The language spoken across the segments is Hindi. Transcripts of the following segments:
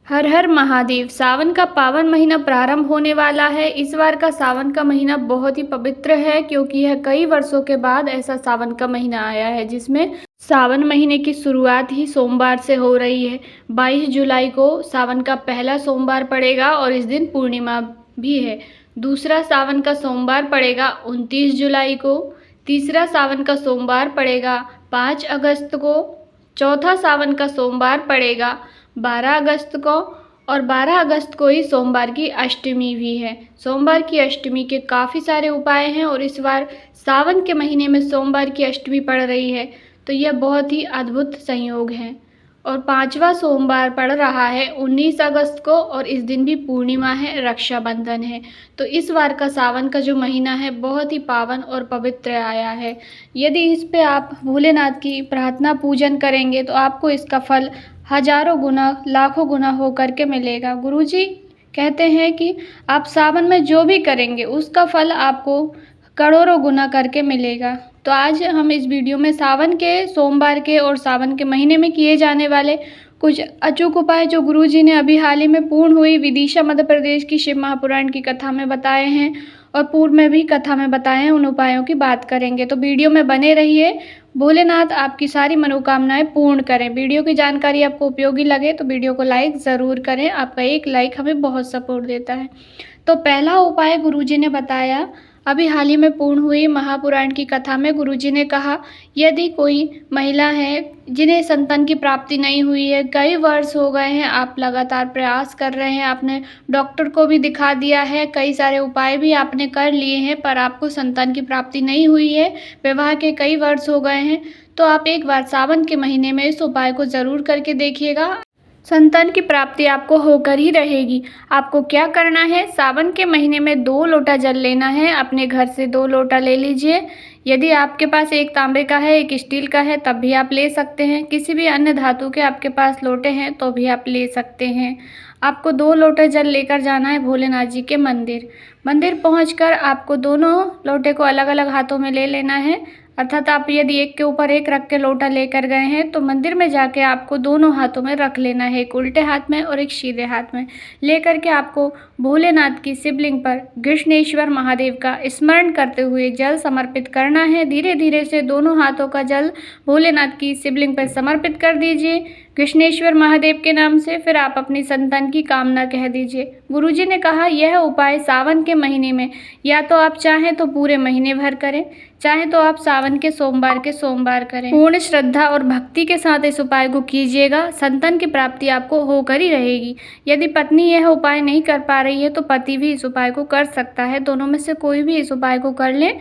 हर हर महादेव। सावन का पावन महीना प्रारंभ होने वाला है। इस बार का सावन का महीना बहुत ही पवित्र है क्योंकि यह कई वर्षों के बाद ऐसा सावन का महीना आया है जिसमें सावन महीने की शुरुआत ही सोमवार से हो रही है। 22 जुलाई को सावन का पहला सोमवार पड़ेगा और इस दिन पूर्णिमा भी है। दूसरा सावन का सोमवार पड़ेगा 29 जुलाई को। तीसरा सावन का सोमवार पड़ेगा 5 अगस्त को। चौथा सावन का सोमवार पड़ेगा 12 अगस्त को और 12 अगस्त को ही सोमवार की अष्टमी भी है। सोमवार की अष्टमी के काफ़ी सारे उपाय हैं और इस बार सावन के महीने में सोमवार की अष्टमी पड़ रही है तो यह बहुत ही अद्भुत संयोग है। और 5वां सोमवार पड़ रहा है 19 अगस्त को और इस दिन भी पूर्णिमा है, रक्षाबंधन है। तो इस बार का सावन का जो महीना है बहुत ही पावन और पवित्र आया है। यदि इस पे आप भोलेनाथ की प्रार्थना पूजन करेंगे तो आपको इसका फल हजारों गुना लाखों गुना हो करके मिलेगा। गुरुजी कहते हैं कि आप सावन में जो भी करेंगे उसका फल आपको करोड़ों गुना करके मिलेगा। तो आज हम इस वीडियो में सावन के सोमवार के और सावन के महीने में किए जाने वाले कुछ अचूक उपाय जो गुरुजी ने अभी हाल ही में पूर्ण हुई विदिशा मध्य प्रदेश की शिव महापुराण की कथा में बताए हैं और पूर्व में भी कथा में बताए हैं, उन उपायों की बात करेंगे। तो वीडियो में बने रहिए। भोलेनाथ आपकी सारी मनोकामनाएं पूर्ण करें। वीडियो की जानकारी आपको उपयोगी लगे तो वीडियो को लाइक ज़रूर करें। आपका एक लाइक हमें बहुत सपोर्ट देता है। तो पहला उपाय गुरुजी ने बताया अभी हाल ही में पूर्ण हुई महापुराण की कथा में। गुरुजी ने कहा यदि कोई महिला है जिन्हें संतान की प्राप्ति नहीं हुई है, कई वर्ष हो गए हैं, आप लगातार प्रयास कर रहे हैं, आपने डॉक्टर को भी दिखा दिया है, कई सारे उपाय भी आपने कर लिए हैं पर आपको संतान की प्राप्ति नहीं हुई है, विवाह के कई वर्ष हो गए हैं, तो आप एक बार सावन के महीने में इस उपाय को ज़रूर करके देखिएगा। संतान की प्राप्ति आपको होकर ही रहेगी। आपको क्या करना है, सावन के महीने में 2 लोटा जल लेना है। अपने घर से 2 लोटा ले लीजिए। यदि आपके पास एक तांबे का है, एक स्टील का है तब भी आप ले सकते हैं। किसी भी अन्य धातु के आपके पास लोटे हैं तो भी आप ले सकते हैं। आपको 2 लोटे जल लेकर जाना है भोलेनाथ जी के मंदिर पहुंचकर आपको दोनों लोटे को अलग अलग हाथों में ले लेना है। अर्थात आप यदि एक के ऊपर एक रख के लोटा लेकर गए हैं तो मंदिर में जाके आपको दोनों हाथों में रख लेना है, एक उल्टे हाथ में और एक सीधे हाथ में। लेकर के आपको भोलेनाथ की शिवलिंग पर कृष्णेश्वर महादेव का स्मरण करते हुए जल समर्पित करना है। धीरे धीरे से दोनों हाथों का जल भोलेनाथ की शिवलिंग पर समर्पित कर दीजिए कृष्णेश्वर महादेव के नाम से। फिर आप अपनी संतान की कामना कह दीजिए। गुरुजी ने कहा यह उपाय सावन के महीने में या तो आप चाहें तो पूरे महीने भर करें, चाहे तो आप सावन के सोमवार करें। पूर्ण श्रद्धा और भक्ति के साथ इस उपाय को कीजिएगा। संतान की प्राप्ति आपको होकर ही रहेगी। यदि पत्नी यह उपाय नहीं कर पा रही है तो पति भी इस उपाय को कर सकता है। दोनों में से कोई भी इस उपाय को कर ले।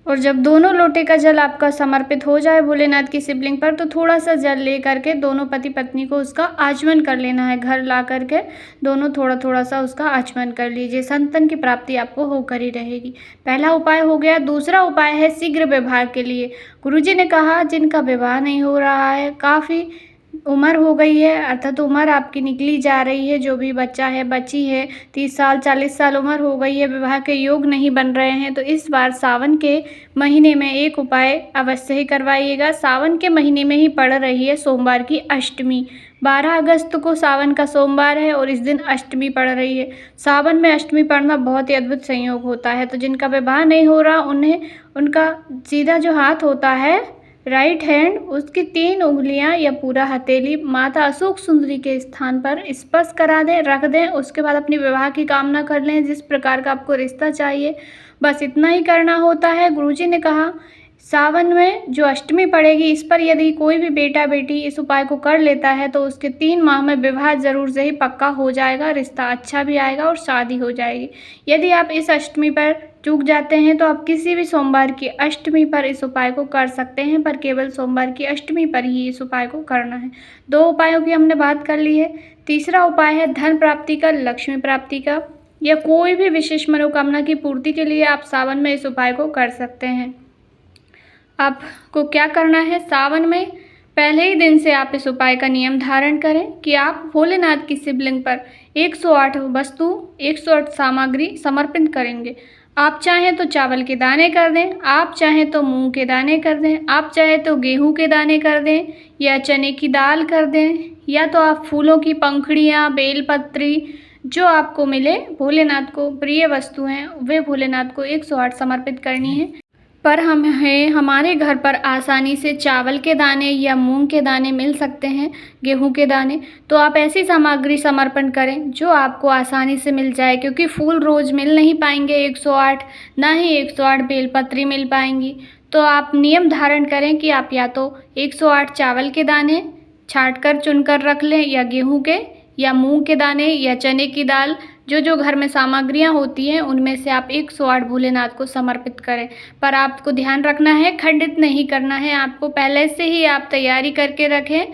और जब दोनों लोटे का जल आपका समर्पित हो जाए भोलेनाथ की शिवलिंग पर तो थोड़ा सा जल ले करके दोनों पति पत्नी को उसका आचमन कर लेना है। घर ला करके दोनों थोड़ा थोड़ा सा उसका आचमन कर लीजिए। संतान की प्राप्ति आपको होकर ही रहेगी। पहला उपाय हो गया। दूसरा उपाय है शीघ्र विवाह के लिए। गुरुजी ने कहा जिनका विवाह नहीं हो रहा है, काफ़ी उम्र हो गई है, अर्थात उम्र आपकी निकली जा रही है, जो भी बच्चा है बच्ची है 30 साल 40 साल उम्र हो गई है, विवाह के योग नहीं बन रहे हैं, तो इस बार सावन के महीने में एक उपाय अवश्य ही करवाइएगा। सावन के महीने में ही पड़ रही है सोमवार की अष्टमी। 12 अगस्त को सावन का सोमवार है और इस दिन अष्टमी पड़ रही है। सावन में अष्टमी पड़ना बहुत ही अद्भुत संयोग होता है। तो जिनका विवाह नहीं हो रहा उन्हें उनका सीधा जो हाथ होता है राइट हैंड, उसकी 3 उंगलियां या पूरा हथेली माता अशोक सुंदरी के स्थान पर स्पर्श करा दें, रख दें। उसके बाद अपनी विवाह की कामना कर लें, जिस प्रकार का आपको रिश्ता चाहिए, बस इतना ही करना होता है। गुरुजी ने कहा सावन में जो अष्टमी पड़ेगी इस पर यदि कोई भी बेटा बेटी इस उपाय को कर लेता है तो उसके 3 माह में विवाह जरूर से ही पक्का हो जाएगा, रिश्ता अच्छा भी आएगा और शादी हो जाएगी। यदि आप इस अष्टमी पर चूक जाते हैं तो आप किसी भी सोमवार की अष्टमी पर इस उपाय को कर सकते हैं, पर केवल सोमवार की अष्टमी पर ही इस उपाय को करना है। 2 उपायों की हमने बात कर ली है। तीसरा उपाय है धन प्राप्ति का, लक्ष्मी प्राप्ति का, या कोई भी विशेष मनोकामना की पूर्ति के लिए आप सावन में इस उपाय को कर सकते हैं। आपको क्या करना है, सावन में पहले ही दिन से आप इस उपाय का नियम धारण करें कि आप भोलेनाथ की शिवलिंग पर 108 वस्तु 108 सामग्री समर्पित करेंगे। आप चाहें तो चावल के दाने कर दें, आप चाहें तो मूंग के दाने कर दें, आप चाहें तो गेहूं के दाने कर दें, या चने की दाल कर दें, या तो आप फूलों की पंखुड़ियाँ, बेलपत्री जो आपको मिले, भोलेनाथ को प्रिय वस्तु हैं, वे भोलेनाथ को 108 समर्पित करनी है। पर हमारे घर पर आसानी से चावल के दाने या मूंग के दाने मिल सकते हैं, गेहूं के दाने, तो आप ऐसी सामग्री समर्पण करें जो आपको आसानी से मिल जाए, क्योंकि फूल रोज़ मिल नहीं पाएंगे 108, ना ही 108 बेलपत्री मिल पाएंगी। तो आप नियम धारण करें कि आप या तो 108 चावल के दाने छाँट कर चुन कर रख लें, या गेहूं के, या मूंग के दाने, या चने की दाल, जो घर में सामग्रियां होती हैं उनमें से आप 108 भोलेनाथ को समर्पित करें। पर आपको ध्यान रखना है, खंडित नहीं करना है, आपको पहले से ही आप तैयारी करके रखें,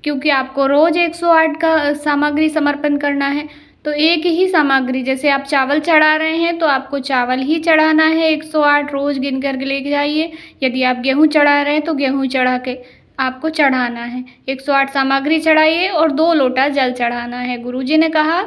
क्योंकि आपको रोज़ 108 का सामग्री समर्पण करना है। तो एक ही सामग्री, जैसे आप चावल चढ़ा रहे हैं तो आपको चावल ही चढ़ाना है, 108 रोज़ गिन करके लेके जाइए। यदि आप गेहूँ चढ़ा रहे हैं तो गेहूँ चढ़ा के आपको चढ़ाना है, 108 सामग्री चढ़ाइए और 2 लोटा जल चढ़ाना है। गुरुजी ने कहा,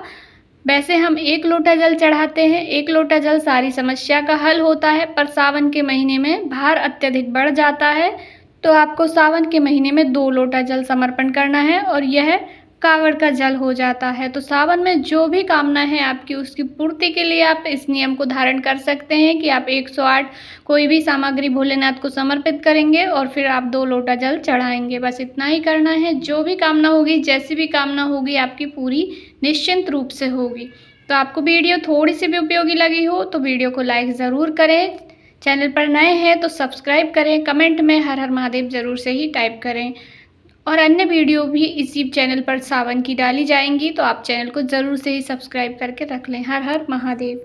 वैसे हम 1 लोटा जल चढ़ाते हैं, 1 लोटा जल सारी समस्या का हल होता है, पर सावन के महीने में भार अत्यधिक बढ़ जाता है, तो आपको सावन के महीने में 2 लोटा जल समर्पण करना है, और यह कांवड़ का जल हो जाता है। तो सावन में जो भी कामना है आपकी, उसकी पूर्ति के लिए आप इस नियम को धारण कर सकते हैं कि आप 108 कोई भी सामग्री भोलेनाथ को समर्पित करेंगे और फिर आप 2 लोटा जल चढ़ाएंगे। बस इतना ही करना है, जो भी कामना होगी, जैसी भी कामना होगी, आपकी पूरी निश्चिंत रूप से होगी। तो आपको वीडियो थोड़ी सी भी उपयोगी लगी हो तो वीडियो को लाइक ज़रूर करें, चैनल पर नए हैं तो सब्सक्राइब करें, कमेंट में हर हर महादेव ज़रूर से ही टाइप करें, और अन्य वीडियो भी इसी चैनल पर सावन की डाली जाएंगी, तो आप चैनल को ज़रूर से ही सब्सक्राइब करके रख लें। हर हर महादेव।